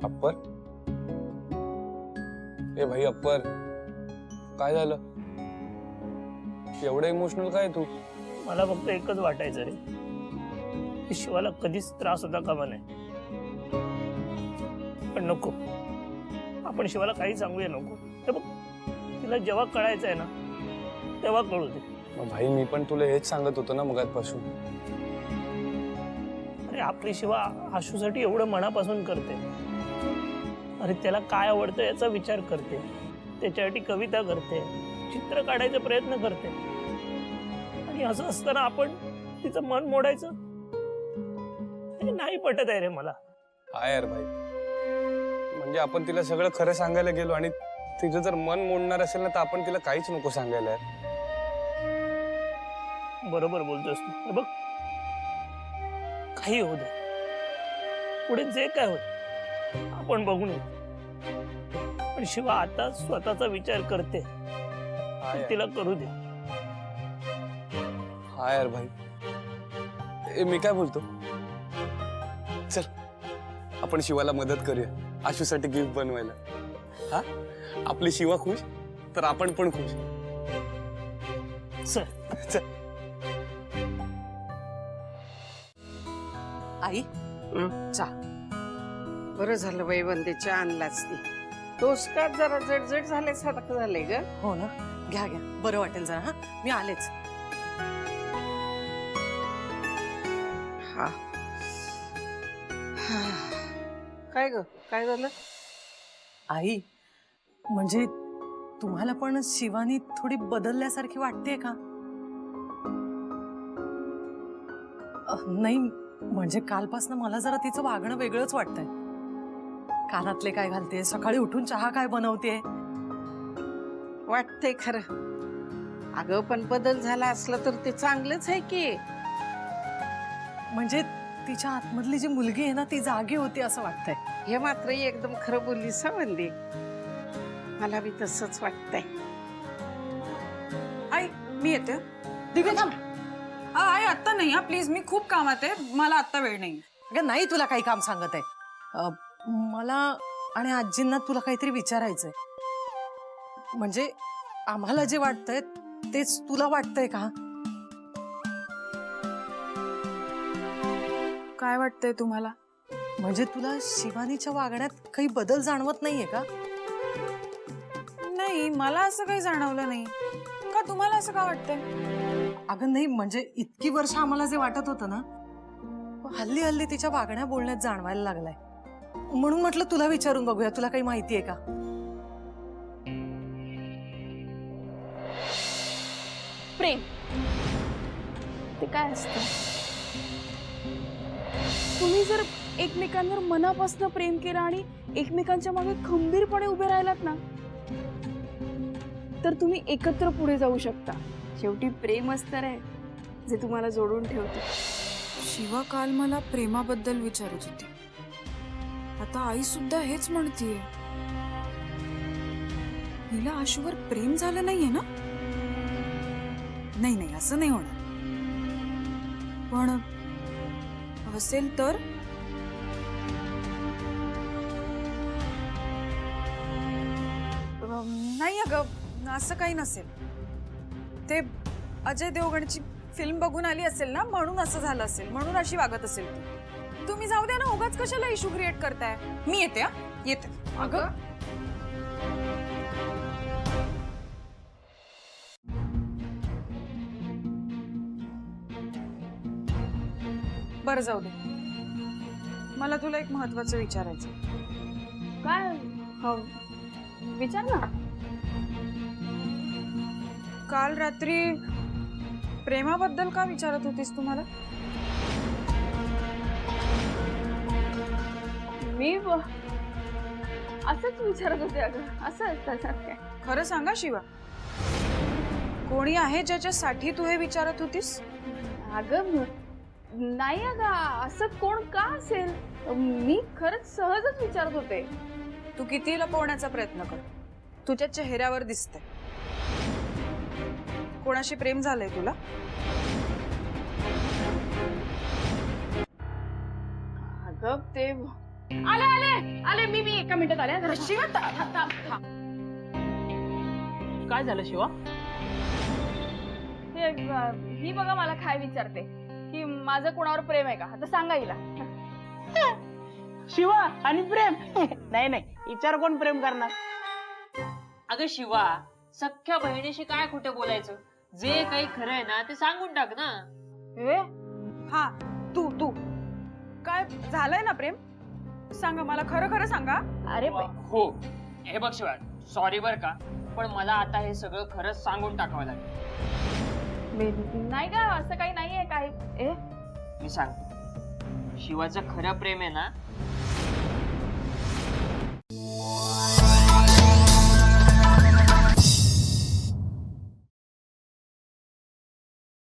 Upper, ए भाई upper, काय झालं? एवढं इमोशनल काय तू? मला फक्त एकच वाटायचं रे की शिवाला कधीच त्रास होता कामा नाही. पण नको, आपण शिवाला काही सांगूया नको. हे बघ, तिला जेव्हा कळायचं आहे ना तेव्हा कळू दे. भाई मी पण तुला हेच सांगत होतो ना मगाचपासून. अरे आपली शिवा आशूसाठी एवढं मनापासून करते. अरे त्याला काय आवडतं याचा विचार करते, त्याच्यासाठी कविता करते, चित्र काढायचा प्रयत्न करते. आणि असं असताना आपण तिचं मन मोडायचं हे नाही पटत आहे रे मला. हा यार भाई, म्हणजे आपण तिला सगळं खरं सांगायला गेलो आणि तिचं जर मन मोडणार असेल ना तर आपण तिला काहीच नको सांगायला यार. बरोबर बोलतोस तू. हे बघ, काही होऊ दे, पुढे जे काय होत आपण बघून येऊ. पण शिवा आता स्वतःचा विचार करते, तिला करू दे. हा यार भाई, मी काय बोलतो, चल आपण शिवाला मदत करूया आशूसाठी गिफ्ट बनवायला. हा, आपली शिवा खुश तर आपण पण खुश. चल चल. आई चा बरं झालं बाई, वंदेच्या आणलाच ती. डोसक्यात जरा जडजड झाल्यासारखं झालंय ग. हो ना, घ्या घ्या, बरं वाटेल जरा. हा, मी आलेच. हा, काय ग, काय झालं? आई, म्हणजे तुम्हाला पण शिवानी थोडी बदलल्यासारखी वाटते का? नाही, म्हणजे कालपासून मला जरा तिचं वागणं वेगळंच वाटतंय. कानातले काय घालते, सकाळी उठून चहा काय बनवते. वाटतंय खरं. अगं पण बदल झाला असला तर ते चांगलंच आहे की. म्हणजे तिच्या आतमधली जी मुलगी आहे ना ती जागी होती असं वाटतंय. हे मात्र एकदम खरं बोललीस वंदे, मला बी तसंच वाटतंय. आई मी येते. दिव्या थांब. आई आत्ता नाही हा, प्लीज, मी खूप कामात आहे, मला आत्ता वेळ नाही. अगं नाही, तुला काही काम सांगत आहे. मला आणि आजींना तुला काहीतरी विचारायचंय. म्हणजे आम्हाला जे वाटतंय तेच तुला वाटतंय का? काय वाटतंय तुम्हाला? म्हणजे तुला शिवानीच्या वागण्यात काही बदल जाणवत नाहीये का? नाही, मला असं काही जाणवलं नाही. का तुम्हाला असं का वाटतंय? अगं नाही, म्हणजे इतकी वर्ष आम्हाला जे वाटत होतं ना, हल्ली हल्ली तिच्या वागण्या बोलण्यात जाणवायला लागलाय. म्हणून म्हटलं तुला विचारून बघूया, तुला काही माहितीये का? प्रेम ते काय असतं? तुम्ही जर एकमेकांवर मनापासून प्रेम केलं आणि एकमेकांच्या मागे खंबीरपणे उभे राहिलात ना, तर तुम्ही एकत्र पुढे जाऊ शकता. शेवटी प्रेमच तर आहे जे तुम्हाला जोडून ठेवते. शिवा काल मला प्रेमाबद्दल विचारत होती. आता आई सुद्धा हेच म्हणतीये. हिला आशूवर प्रेम झालं नाहीये ना? नाही नाही, असं नाही होणार. पण असेल तर? नाही अगं, असं काही नसेल. ते अजय देवगणची फिल्म बघून आली असेल ना, म्हणून असं झालं असेल, म्हणून अशी वागत असेल ती. तुम्ही जाऊ द्या ना, उगाच कशाला इशू क्रिएट करताय. मी येते. हा, येते. अगं बरं जाऊ दे, मला तुला एक महत्वाचं विचारायचं. काय? हो विचार ना. काल रात्री प्रेमाबद्दल का विचारत होतीस तुम्हाला? मी असंच विचारत होते. अगं असं असतं काय? खरं सांगा शिवा, कोणी आहे ज्याच्यासाठी तू हे विचारत होतीस? अगं नाही अगं, असं कोण का असेल? मी खरंच सहजच विचारत होते. तू किती लपवण्याचा प्रयत्न कर, तुझ्या चेहऱ्यावर दिसतंय. कोणाशी प्रेम झालंय तुला? अगं ते आले आले आले मी 1 मिनिटात आले जरा. शिवा थांब. काय झालं शिवा? ही बघा मला काय विचारते की माझं कोणावर प्रेम आहे का, आता सांगा हिला. शिवा आणि प्रेम नाही नाही, विचार कोण प्रेम करणार? अगं शिवा, सख्ख्या बहिणीशी काय खोटं बोलायचं? जे काही खरं आहे ना ते सांगून टाक ना. हा तू काय झालंय ना प्रेम? सांगा मला, खरं खरं सांगा. अरे हो, हे बघ शिवा, सॉरी बर का, पण मला आता हे सगळं खरंच सांगून टाकावं लागेल. नाही का, असं काही नाहीये काय. मी सांगतो, शिवाचं खरं प्रेम आहे ना